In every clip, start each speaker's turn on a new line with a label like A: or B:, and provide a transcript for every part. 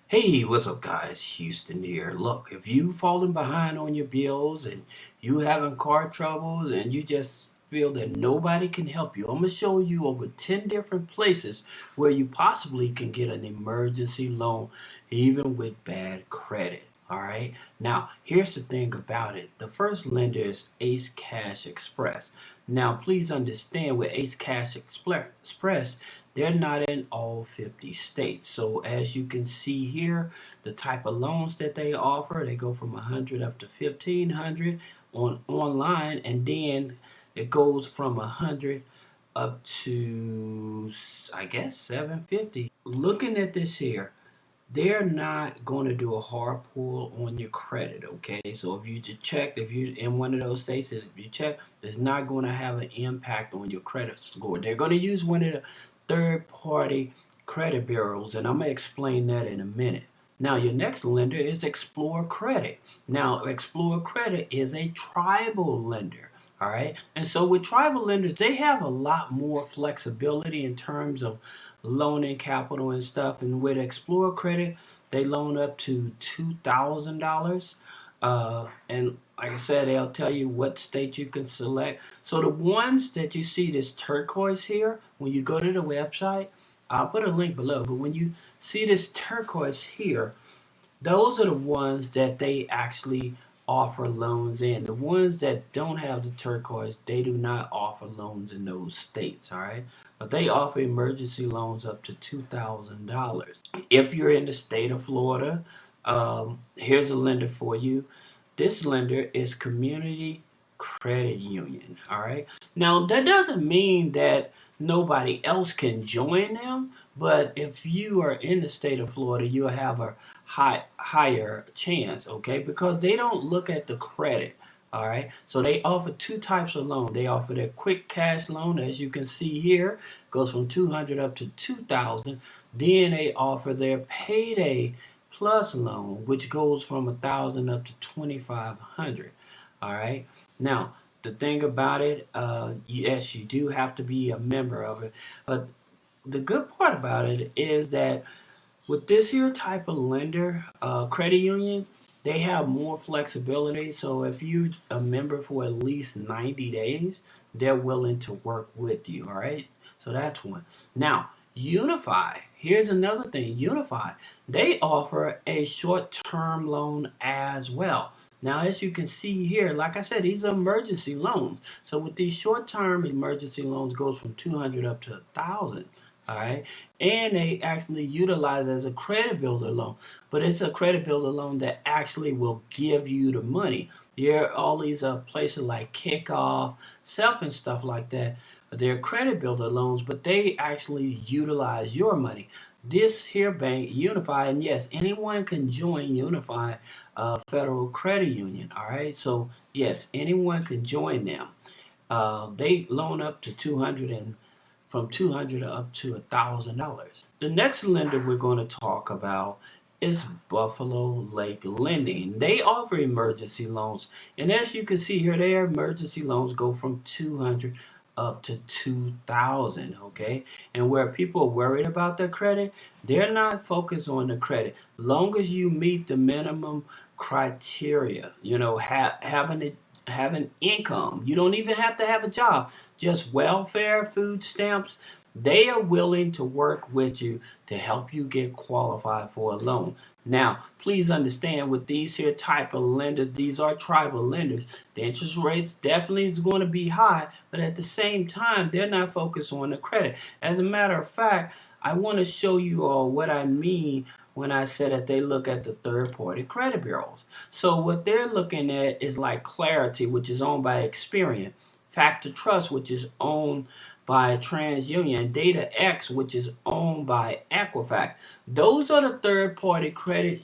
A: Hey, what's up, guys? Houston here. Look, if you've fallen behind on your bills and you having car troubles and you just feel that nobody can help you, I'm gonna show you over 10 different places where you possibly can get an emergency loan, even with bad credit. All right. Now, here's the thing about it. The first lender is Ace Cash Express. Now, please understand with Ace Cash Express, they're not in all 50 states. So as you can see here, the type of loans that they offer, they go from 100 up to 1500 on online, and then it goes from 100 up to, I guess, 750. Looking at this here, they're not going to do a hard pull on your credit, okay? So if you just check, if you're in one of those states, if you check, it's not going to have an impact on your credit score. They're going to use one of the third-party credit bureaus, and I'm going to explain that in a minute. Now, your next lender is Explore Credit. Now, Explore Credit is a tribal lender. All right. And so with tribal lenders, they have a lot more flexibility in terms of loaning capital and stuff. And with Explore Credit, they loan up to $2,000. And like I said, they'll tell you what state you can select. So the ones that you see this turquoise here, when you go to the website, I'll put a link below. But when you see this turquoise here, those are the ones that they actually offer loans in. The ones that don't have the turquoise, they do not offer loans in those states, all right? But they offer emergency loans up to $2,000. If you're in the state of Florida, here's a lender for you. This lender is Community Credit Union, all right? Now, that doesn't mean that nobody else can join them, but if you are in the state of Florida, you'll have a higher chance, okay? Because they don't look at the credit, all right? So they offer two types of loan. They offer their quick cash loan, as you can see here, goes from 200 up to 2,000. Then they offer their payday plus loan, which goes from 1,000 up to 2,500. All right. Now, the thing about it, yes, you do have to be a member of it, but the good part about it is that with this here type of lender, credit union, they have more flexibility. So if you're a member for at least 90 days, they're willing to work with you. All right. So that's one. Now, UniFi. Here's another thing. UniFi. They offer a short-term loan as well. Now, as you can see here, like I said, these are emergency loans. So with these short-term emergency loans goes from 200 up to 1,000. All right. And they actually utilize it as a credit builder loan. But it's a credit builder loan that actually will give you the money. There are all these places like Kickoff, Self, and stuff like that. They're credit builder loans, but they actually utilize your money. This here bank, UniFi, and yes, anyone can join UniFi Federal Credit Union. All right. So yes, anyone can join them. They loan up to 200 and from 200 up to $1,000. The next lender we're going to talk about is Buffalo Lake Lending. They offer emergency loans, and as you can see here, their emergency loans go from 200 up to 2,000. Okay, and where people are worried about their credit, they're not focused on the credit. Long as you meet the minimum criteria, having it having income. You don't even have to have a job. Just welfare, food stamps. They are willing to work with you to help you get qualified for a loan. Now, please understand with these here type of lenders, these are tribal lenders. The interest rates definitely is going to be high, but at the same time, they're not focused on the credit. As a matter of fact, I want to show you all what I mean when I said that they look at the third-party credit bureaus. So what they're looking at is like Clarity, which is owned by Experian, Factor Trust, which is owned by TransUnion, and DataX, which is owned by Equifax. Those are the third-party credit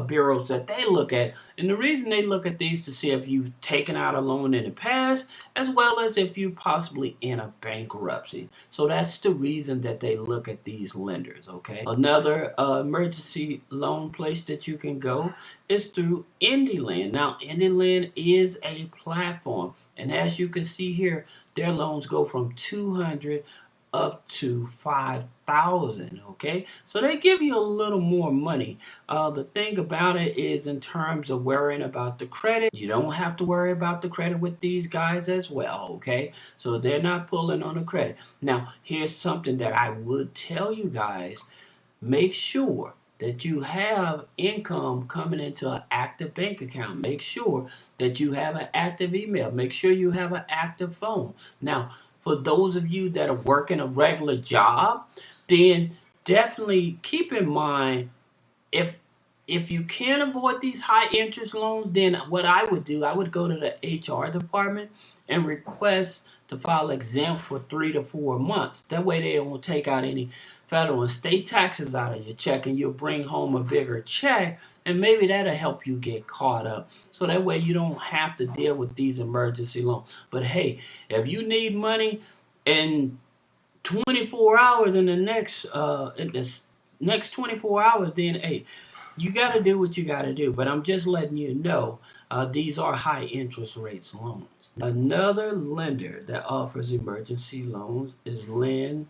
A: bureaus that they look at. And the reason they look at these to see if you've taken out a loan in the past, as well as if you possibly in a bankruptcy. So that's the reason that they look at these lenders, okay? Another emergency loan place that you can go is through Indy Lending. Now, Indy Lending is a platform. And as you can see here, their loans go from 200 up to 5,000. Okay, so they give you a little more money. The thing about it is, in terms of worrying about the credit, you don't have to worry about the credit with these guys as well. Okay, so they're not pulling on the credit. Now, here's something that I would tell you guys: make sure that you have income coming into an active bank account. Make sure that you have an active email. Make sure you have an active phone. Now, for those of you that are working a regular job, then definitely keep in mind, if you can't avoid these high interest loans, then what I would do, I would go to the HR department and request to file exempt for 3 to 4 months. That way they won't take out any federal and state taxes out of your check, and you'll bring home a bigger check, and maybe that'll help you get caught up. So that way you don't have to deal with these emergency loans. But hey, if you need money in 24 hours in the next 24 hours, then hey, you got to do what you got to do. But I'm just letting you know, these are high interest rates loans. Another lender that offers emergency loans is Lenyouo.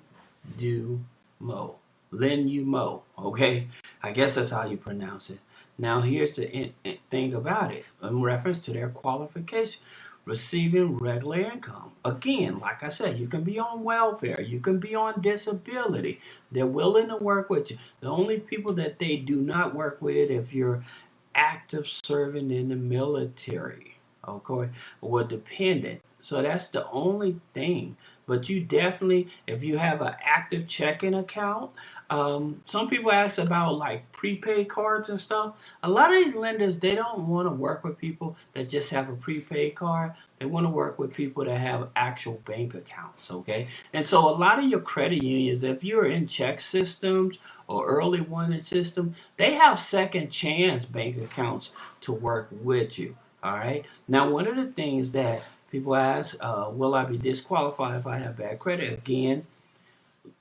A: Lenyouo, okay? I guess that's how you pronounce it. Now, here's the thing about it in reference to their qualification: receiving regular income. Again, like I said, you can be on welfare, you can be on disability. They're willing to work with you. The only people that they do not work with, if you're active serving in the military, okay, or dependent. So that's the only thing. But you definitely, if you have an active checking account, some people ask about like prepaid cards and stuff. A lot of these lenders, they don't want to work with people that just have a prepaid card. They want to work with people that have actual bank accounts, okay? And so a lot of your credit unions, if you're in check systems or early warning systems, they have second chance bank accounts to work with you, all right? Now, one of the things that people ask, will I be disqualified if I have bad credit? Again,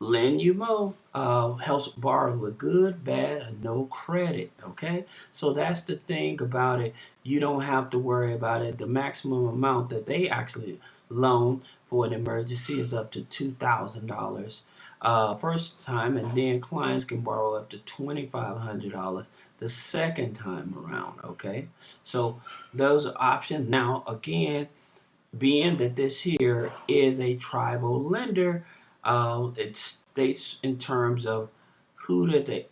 A: Lenyouo helps borrow with good, bad, or no credit. Okay, so that's the thing about it. You don't have to worry about it. The maximum amount that they actually loan for an emergency is up to $2,000 first time, and then clients can borrow up to $2,500 the second time around. Okay, so those are options. Now, again, being that this here is a tribal lender, it states in terms of who they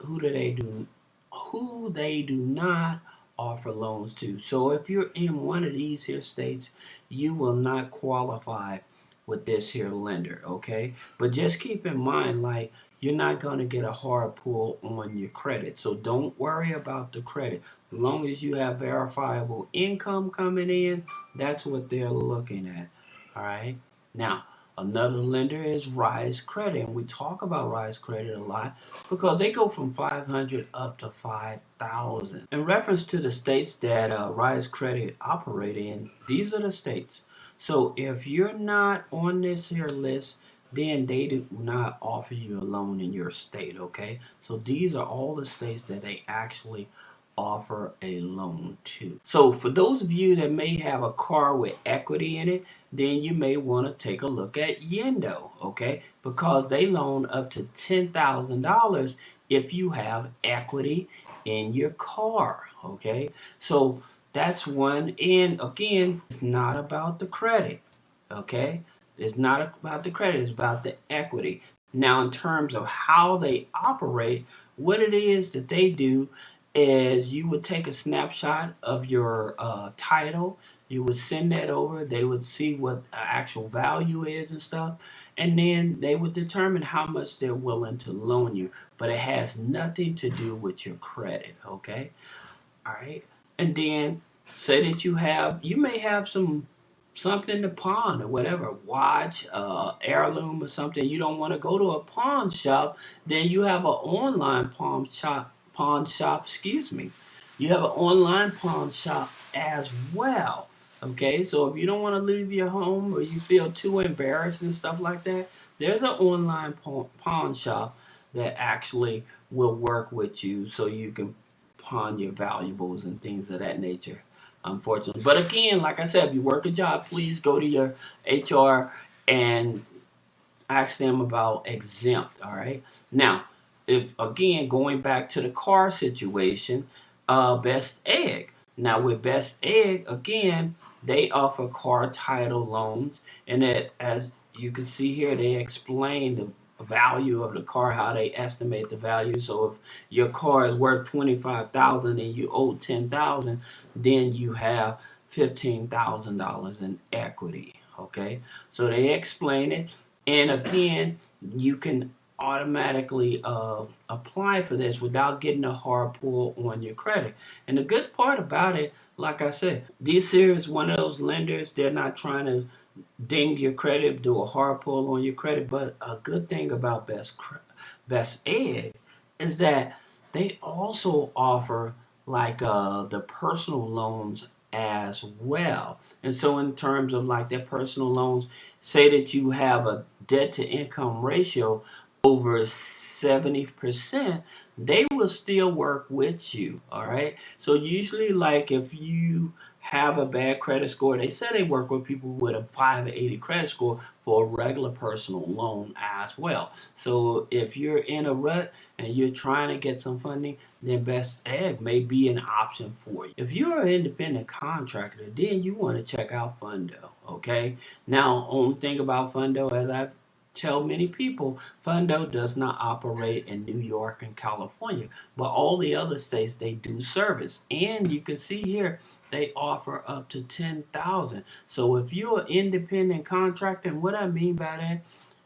A: do not offer loans to. So if you're in one of these here states, you will not qualify with this here lender, okay? But just keep in mind, like, you're not going to get a hard pull on your credit. So don't worry about the credit. As long as you have verifiable income coming in, that's what they're looking at. All right. Now, another lender is Rise Credit, and we talk about Rise Credit a lot because they go from 500 up to 5,000. In reference to the states that Rise Credit operate in, these are the states. So if you're not on this here list, then they do not offer you a loan in your state, okay? So these are all the states that they actually offer a loan to. So for those of you that may have a car with equity in it, then you may want to take a look at Yendo, okay? Because they loan up to $10,000 if you have equity in your car, okay? So that's one. And again, it's not about the credit, okay? It's not about the credit, it's about the equity. Now, in terms of how they operate, what it is that they do is you would take a snapshot of your title, you would send that over, they would see what the actual value is and stuff, and then they would determine how much they're willing to loan you. But it has nothing to do with your credit, okay? All right. And then say that you may have something to pawn or whatever, watch, heirloom or something. You don't want to go to a pawn shop, then you have an online pawn shop, excuse me. You have an online pawn shop as well. Okay, so if you don't want to leave your home or you feel too embarrassed and stuff like that, there's an online pawn shop that actually will work with you so you can pawn your valuables and things of that nature, unfortunately. But again, like I said, if you work a job, please go to your HR and ask them about exempt. All right. Now, if again going back to the car situation, Best Egg. Now with Best Egg again, they offer car title loans, and that as you can see here, they explain the value of the car, how they estimate the value. So if your car is worth 25,000 and you owe 10,000, then you have $15,000 in equity. Okay, so they explain it, and again, you can automatically apply for this without getting a hard pull on your credit. And the good part about it, like I said, this here is one of those lenders. They're not trying to ding your credit, do a hard pull on your credit. But a good thing about Best Ed is that they also offer like the personal loans as well. And so in terms of like their personal loans, say that you have a debt to income ratio over 70%, they will still work with you. All right. So usually like if you have a bad credit score, they say they work with people with a 580 credit score for a regular personal loan as well. So if you're in a rut and you're trying to get some funding, then Best Egg may be an option for you. If you're an independent contractor, then you want to check out Fundo. Okay. Now, only thing about Fundo, as I've tell many people, Fundo does not operate in New York and California, but all the other states they do service. And you can see here they offer up to 10,000. So if you're an independent contractor, and what I mean by that,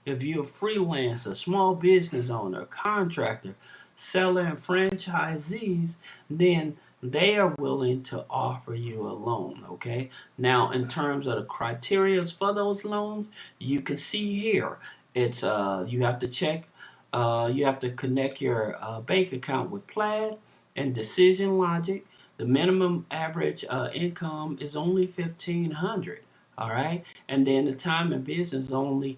A: if you're a freelancer, small business owner, contractor, seller, and franchisees, then they are willing to offer you a loan. Okay. Now, in terms of the criteria for those loans, you can see here it's you have to check, you have to connect your bank account with Plaid and Decision Logic. The minimum average income is only 1,500. All right, and then the time in business is only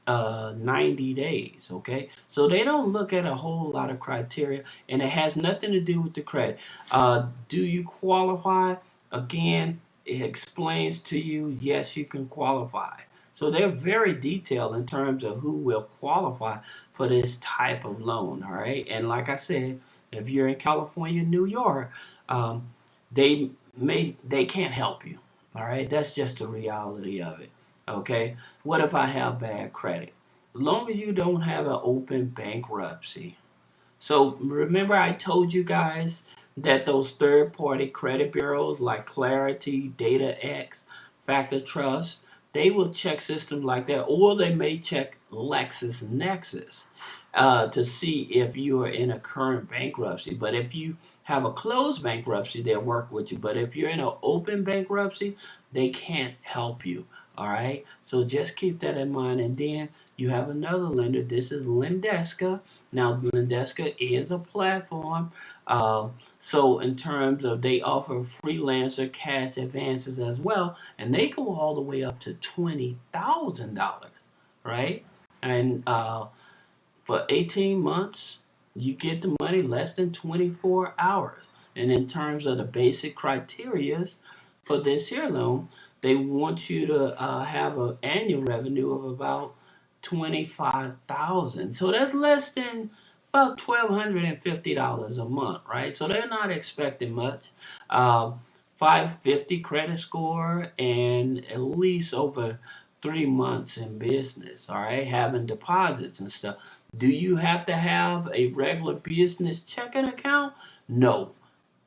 A: 90 days. Okay, so they don't look at a whole lot of criteria, and it has nothing to do with the credit. Do you qualify? Again, it explains to you, yes, you can qualify. So they're very detailed in terms of who will qualify for this type of loan. All right, and like I said, if you're in California, New York, um, they can't help you. All right, that's just the reality of it. Okay, what if I have bad credit? As long as you don't have an open bankruptcy. So remember I told you guys that those third party credit bureaus like Clarity, DataX, Factor Trust, they will check systems like that, or they may check LexisNexis to see if you are in a current bankruptcy. But if you have a closed bankruptcy, they'll work with you. But if you're in an open bankruptcy, they can't help you. All right. So just keep that in mind. And then you have another lender. This is Lendeska. Now, Lendeska is a platform. So in terms of they offer freelancer cash advances as well, and they go all the way up to $20,000, right? And for 18 months, you get the money less than 24 hours. And in terms of the basic criterias for this here loan, they want you to have an annual revenue of about 25,000. So that's less than about $1,250 a month, right? So they're not expecting much. 550 credit score and at least over 3 months in business, all right, having deposits and stuff. Do you have to have a regular business checking account? No,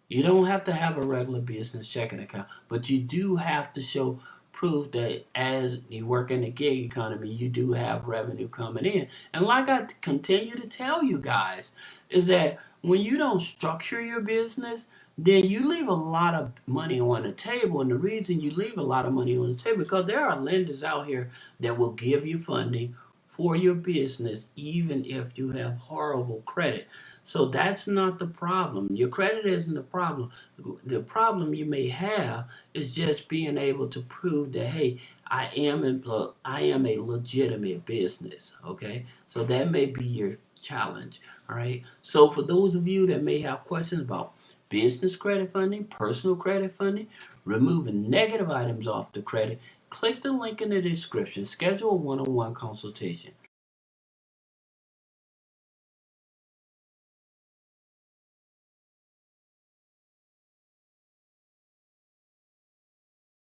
A: you don't have to have a regular business checking account, but you do have to show proof that as you work in the gig economy, you do have revenue coming in. And like I continue to tell you guys, is that when you don't structure your business, then you leave a lot of money on the table. And the reason you leave a lot of money on the table because there are lenders out here that will give you funding for your business, even if you have horrible credit. So that's not the problem. Your credit isn't the problem. The problem you may have is just being able to prove that, hey, I am a legitimate business. Okay, so that may be your challenge. All right. So for those of you that may have questions about business credit funding, personal credit funding, removing negative items off the credit, click the link in the description. Schedule a one-on-one consultation.